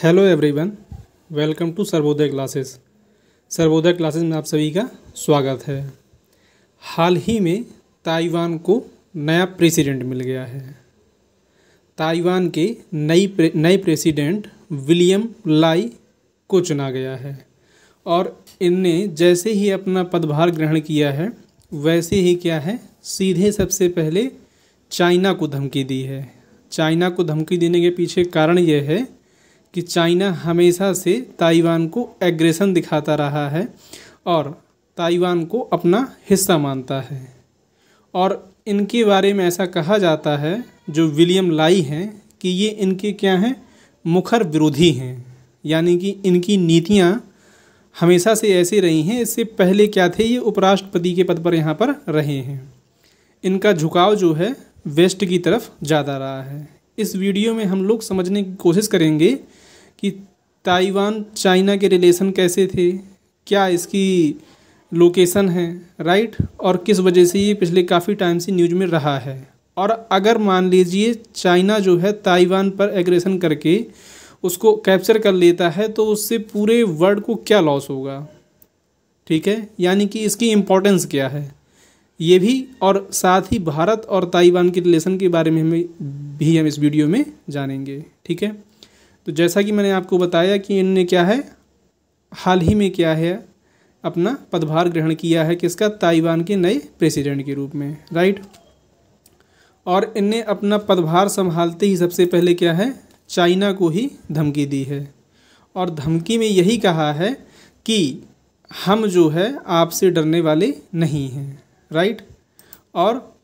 Hello everyone, welcome to Sarvodaya classes. Sarvodaya classes में आप सभी का स्वागत है। हाल ही में ताइवान को नया प्रेसिडेंट मिल गया है। ताइवान के नए प्रेसिडेंट विलियम लाई को चुना गया है और इनने जैसे ही अपना पदभार ग्रहण किया है वैसे ही क्या है, सीधे सबसे पहले चाइना को धमकी दी है। चाइना को धमकी देने के पीछे कारण यह है कि चाइना हमेशा से ताइवान को एग्रेशन दिखाता रहा है और ताइवान को अपना हिस्सा मानता है। और इनके बारे में ऐसा कहा जाता है, जो विलियम लाई हैं, कि ये इनके क्या हैं, मुखर विरोधी हैं। यानी कि इनकी नीतियां हमेशा से ऐसे रही हैं। इससे पहले क्या थे, ये उपराष्ट्रपति के पद पर यहाँ पर रहे हैं। इनका झुकाव जो है वेस्ट की तरफ ज़्यादा रहा है। इस वीडियो में हम लोग समझने की कोशिश करेंगे कि ताइवान चाइना के रिलेशन कैसे थे, क्या इसकी लोकेशन है, राइट, और किस वजह से ये पिछले काफ़ी टाइम से न्यूज़ में रहा है। और अगर मान लीजिए चाइना जो है ताइवान पर एग्रेशन करके उसको कैप्चर कर लेता है तो उससे पूरे वर्ल्ड को क्या लॉस होगा, ठीक है। यानी कि इसकी इम्पोर्टेंस क्या है ये भी, और साथ ही भारत और ताइवान के रिलेशन के बारे में हम इस वीडियो में जानेंगे, ठीक है। तो जैसा कि मैंने आपको बताया कि इनने क्या है, हाल ही में क्या है, अपना पदभार ग्रहण किया है, किसका, ताइवान के नए प्रेसिडेंट के रूप में, राइट। और इनने अपना पदभार संभालते ही सबसे पहले क्या है, चाइना को ही धमकी दी है। और धमकी में यही कहा है कि हम जो है आपसे डरने वाले नहीं हैं, राइट। और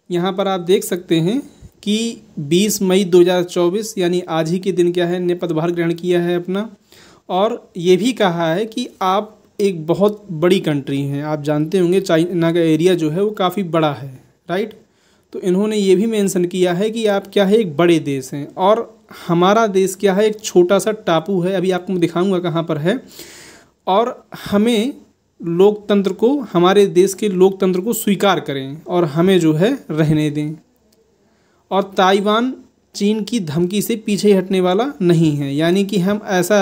यहाँ पर आप देख सकते हैं कि 20 मई 2024 यानी आज ही के दिन क्या है, ने पदभार ग्रहण किया है अपना। और ये भी कहा है कि आप एक बहुत बड़ी कंट्री हैं। आप जानते होंगे चाइना का एरिया जो है वो काफ़ी बड़ा है, राइट। तो इन्होंने ये भी मेंशन किया है कि आप क्या है, एक बड़े देश हैं और हमारा देश क्या है, एक छोटा सा टापू है। अभी आपको मैं दिखाऊंगा कहाँ पर है। और हमें लोकतंत्र को, हमारे देश के लोकतंत्र को स्वीकार करें और हमें जो है रहने दें। और ताइवान चीन की धमकी से पीछे हटने वाला नहीं है। यानी कि हम ऐसा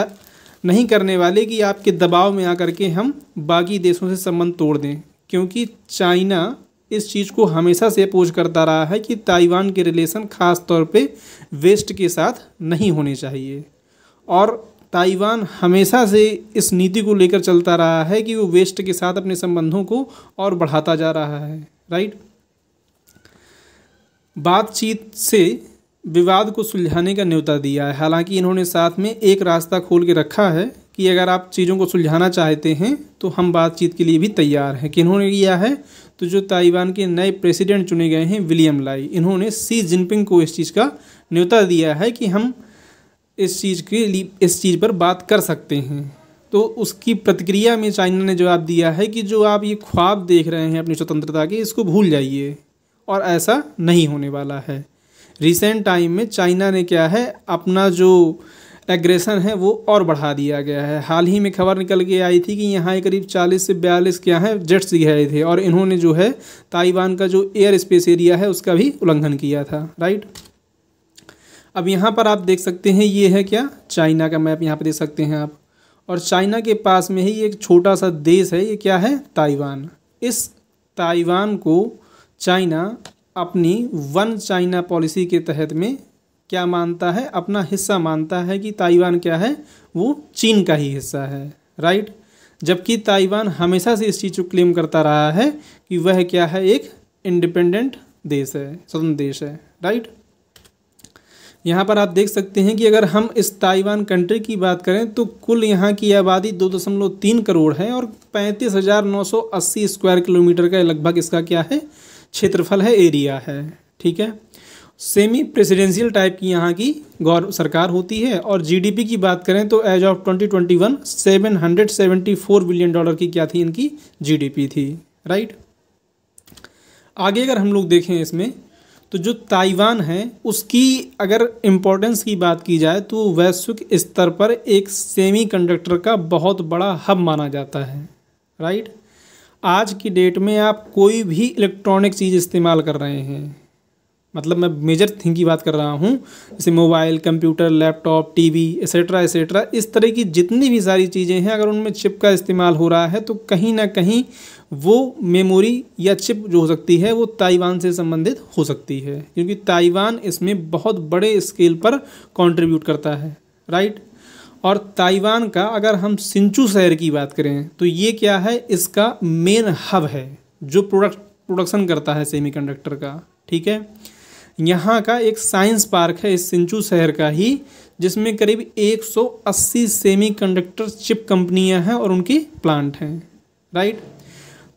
नहीं करने वाले कि आपके दबाव में आकर के हम बाकी देशों से संबंध तोड़ दें, क्योंकि चाइना इस चीज़ को हमेशा से अपोज करता रहा है कि ताइवान के रिलेशन ख़ास तौर पे वेस्ट के साथ नहीं होने चाहिए। और ताइवान हमेशा से इस नीति को लेकर चलता रहा है कि वो वेस्ट के साथ अपने संबंधों को और बढ़ाता जा रहा है, राइट। बातचीत से विवाद को सुलझाने का न्योता दिया है। हालांकि इन्होंने साथ में एक रास्ता खोल के रखा है कि अगर आप चीज़ों को सुलझाना चाहते हैं तो हम बातचीत के लिए भी तैयार हैं। कि इन्होंने किया है, तो जो ताइवान के नए प्रेसिडेंट चुने गए हैं विलियम लाई, इन्होंने शी जिनपिंग को इस चीज़ का न्योता दिया है कि हम इस चीज़ पर बात कर सकते हैं। तो उसकी प्रतिक्रिया में चाइना ने जवाब दिया है कि जो आप ये ख्वाब देख रहे हैं अपनी स्वतंत्रता के, इसको भूल जाइए और ऐसा नहीं होने वाला है। रिसेंट टाइम में चाइना ने क्या है, अपना जो एग्रेशन है वो और बढ़ा दिया गया है। हाल ही में खबर निकल के आई थी कि यहाँ करीब 40 से 42 क्या है जेट्स गिराए थे और इन्होंने जो है ताइवान का जो एयर स्पेस एरिया है उसका भी उल्लंघन किया था, राइट। अब यहाँ पर आप देख सकते हैं, ये है क्या, चाइना का मैप यहाँ पर देख सकते हैं आप। और चाइना के पास में ही एक छोटा सा देश है, ये क्या है, ताइवान। इस ताइवान को चाइना अपनी वन चाइना पॉलिसी के तहत में क्या मानता है, अपना हिस्सा मानता है कि ताइवान क्या है, वो चीन का ही हिस्सा है, राइट। जबकि ताइवान हमेशा से इस चीज़ को क्लेम करता रहा है कि वह क्या है, एक इंडिपेंडेंट देश है, स्वतंत्र देश है, राइट। यहाँ पर आप देख सकते हैं कि अगर हम इस ताइवान कंट्री की बात करें तो कुल यहाँ की आबादी 2.3 करोड़ है और 35,980 स्क्वायर किलोमीटर का लगभग इसका क्या है, क्षेत्रफल है, एरिया है, ठीक है। सेमी प्रेसिडेंशियल टाइप की यहाँ की सरकार होती है। और जीडीपी की बात करें तो एज ऑफ 2021 $774 बिलियन की क्या थी, इनकी जीडीपी थी, राइट। आगे अगर हम लोग देखें इसमें, तो जो ताइवान है उसकी अगर इम्पोर्टेंस की बात की जाए तो वैश्विक स्तर पर एक सेमीकंडक्टर का बहुत बड़ा हब माना जाता है, राइट। आज की डेट में आप कोई भी इलेक्ट्रॉनिक चीज़ इस्तेमाल कर रहे हैं, मतलब मैं मेजर थिंग की बात कर रहा हूँ, जैसे mobile, computer, laptop, TV etcetera etcetera, इस तरह की जितनी भी सारी चीज़ें हैं, अगर उनमें चिप का इस्तेमाल हो रहा है तो कहीं ना कहीं वो मेमोरी या चिप जो हो सकती है वो ताइवान से संबंधित हो सकती है, क्योंकि ताइवान इसमें बहुत बड़े स्केल पर कंट्रीब्यूट करता है, राइट। और ताइवान का अगर हम सिंचू शहर की बात करें तो ये क्या है, इसका मेन हब है जो प्रोडक्शन करता है सेमीकंडक्टर का, ठीक है। यहाँ का एक साइंस पार्क है इस सिंचू शहर का ही, जिसमें करीब 180 सेमीकंडक्टर चिप कंपनियां हैं और उनके प्लांट हैं, राइट।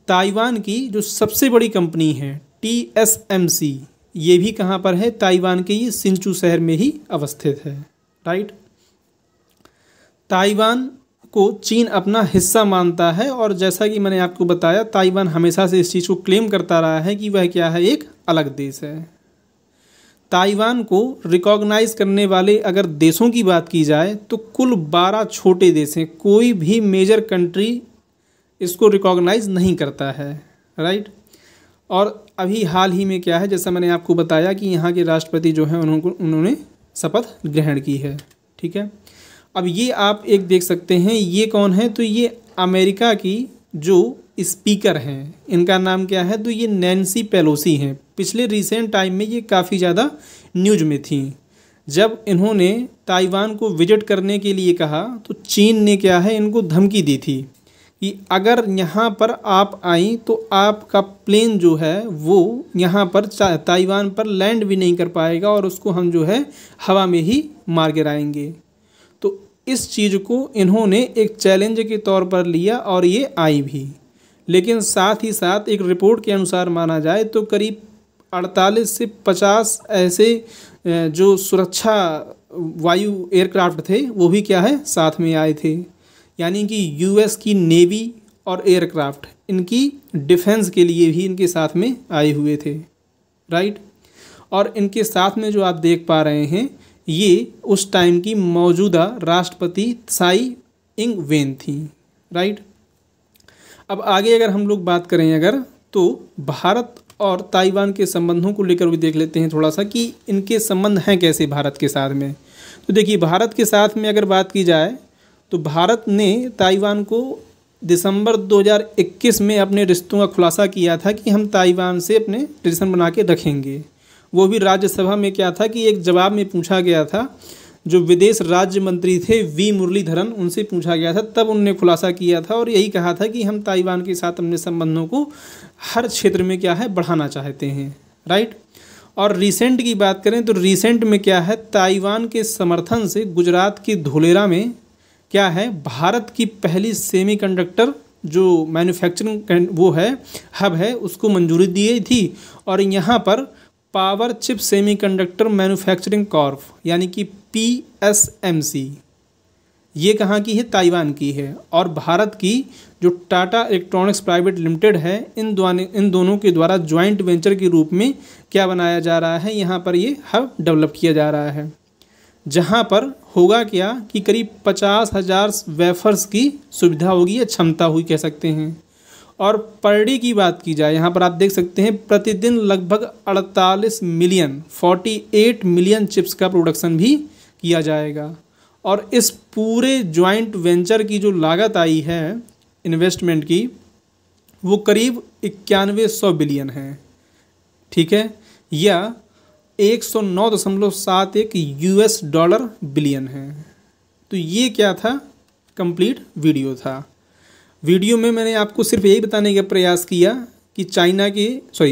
ताइवान की जो सबसे बड़ी कंपनी है TSMC, ये भी कहाँ पर है, ताइवान के ये सिंचू शहर में ही अवस्थित है, राइट। ताइवान को चीन अपना हिस्सा मानता है और जैसा कि मैंने आपको बताया, ताइवान हमेशा से इस चीज़ को क्लेम करता रहा है कि वह क्या है, एक अलग देश है। ताइवान को रिकॉग्नाइज करने वाले अगर देशों की बात की जाए तो कुल 12 छोटे देश हैं, कोई भी मेजर कंट्री इसको रिकॉग्नाइज नहीं करता है, राइट। और अभी हाल ही में क्या है, जैसा मैंने आपको बताया कि यहाँ के राष्ट्रपति जो हैं उन्होंने शपथ ग्रहण की है, ठीक है। अब ये आप एक देख सकते हैं, ये कौन है, तो ये अमेरिका की जो स्पीकर हैं, इनका नाम क्या है, तो ये नैन्सी पेलोसी हैं। पिछले रिसेंट टाइम में ये काफ़ी ज़्यादा न्यूज में थी। जब इन्होंने ताइवान को विजिट करने के लिए कहा तो चीन ने क्या है, इनको धमकी दी थी कि अगर यहाँ पर आप आई तो आपका प्लेन जो है वो यहाँ पर ताइवान पर लैंड भी नहीं कर पाएगा और उसको हम जो है हवा में ही मार गिराएंगे। तो इस चीज़ को इन्होंने एक चैलेंज के तौर पर लिया और ये आई भी। लेकिन साथ ही साथ एक रिपोर्ट के अनुसार माना जाए तो करीब 48 से 50 ऐसे जो सुरक्षा वायु एयरक्राफ्ट थे वो भी क्या है, साथ में आए थे। यानी कि यूएस की नेवी और एयरक्राफ्ट इनकी डिफेंस के लिए भी इनके साथ में आए हुए थे, राइट। और इनके साथ में जो आप देख पा रहे हैं, ये उस टाइम की मौजूदा राष्ट्रपति त्साई इंग वेन थी, राइट। अब आगे अगर हम लोग बात करें अगर, तो भारत और ताइवान के संबंधों को लेकर भी देख लेते हैं थोड़ा सा कि इनके संबंध हैं कैसे भारत के साथ में। तो देखिए, भारत के साथ में अगर बात की जाए तो भारत ने ताइवान को दिसंबर 2021 में अपने रिश्तों का खुलासा किया था कि हम ताइवान से अपने रिलेशन बना के रखेंगे। वो भी राज्यसभा में क्या था कि एक जवाब में पूछा गया था, जो विदेश राज्य मंत्री थे वी मुरलीधरन, उनसे पूछा गया था, तब उनने खुलासा किया था और यही कहा था कि हम ताइवान के साथ अपने संबंधों को हर क्षेत्र में क्या है, बढ़ाना चाहते हैं, राइट। और रिसेंट की बात करें तो रिसेंट में क्या है, ताइवान के समर्थन से गुजरात के धोलेरा में क्या है, भारत की पहली सेमीकंडक्टर जो मैन्युफैक्चरिंग वो है हब है, उसको मंजूरी दी गई थी। और यहाँ पर power chip semiconductor manufacturing Corp यानी कि PSMC, ये कहाँ की है, ताइवान की है। और भारत की जो टाटा इलेक्ट्रॉनिक्स प्राइवेट लिमिटेड है, इन दोनों के द्वारा ज्वाइंट वेंचर के रूप में क्या बनाया जा रहा है, यहाँ पर ये हब डेवलप किया जा रहा है, जहाँ पर होगा क्या कि करीब 50,000 वेफर्स की सुविधा होगी या क्षमता हुई कह सकते हैं। और पर डे की बात की जाए, यहाँ पर आप देख सकते हैं प्रतिदिन लगभग 48 मिलियन चिप्स का प्रोडक्शन भी किया जाएगा। और इस पूरे जॉइंट वेंचर की जो लागत आई है इन्वेस्टमेंट की, वो करीब 9100 बिलियन है, ठीक है, या 109.71 US डॉलर बिलियन है। तो ये क्या था, कंप्लीट वीडियो था। वीडियो में मैंने आपको सिर्फ यही बताने का प्रयास किया कि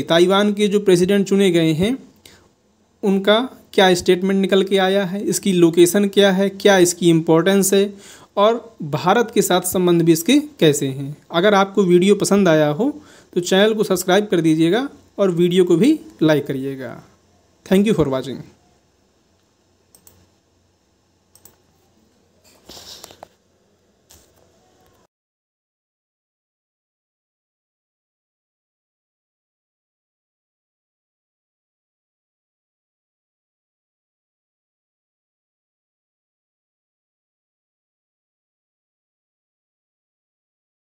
ताइवान के जो प्रेसिडेंट चुने गए हैं उनका क्या स्टेटमेंट निकल के आया है, इसकी लोकेशन क्या है, क्या इसकी इम्पोर्टेंस है और भारत के साथ संबंध भी इसके कैसे हैं। अगर आपको वीडियो पसंद आया हो तो चैनल को सब्सक्राइब कर दीजिएगा और वीडियो को भी लाइक करिएगा। Thank you for watching.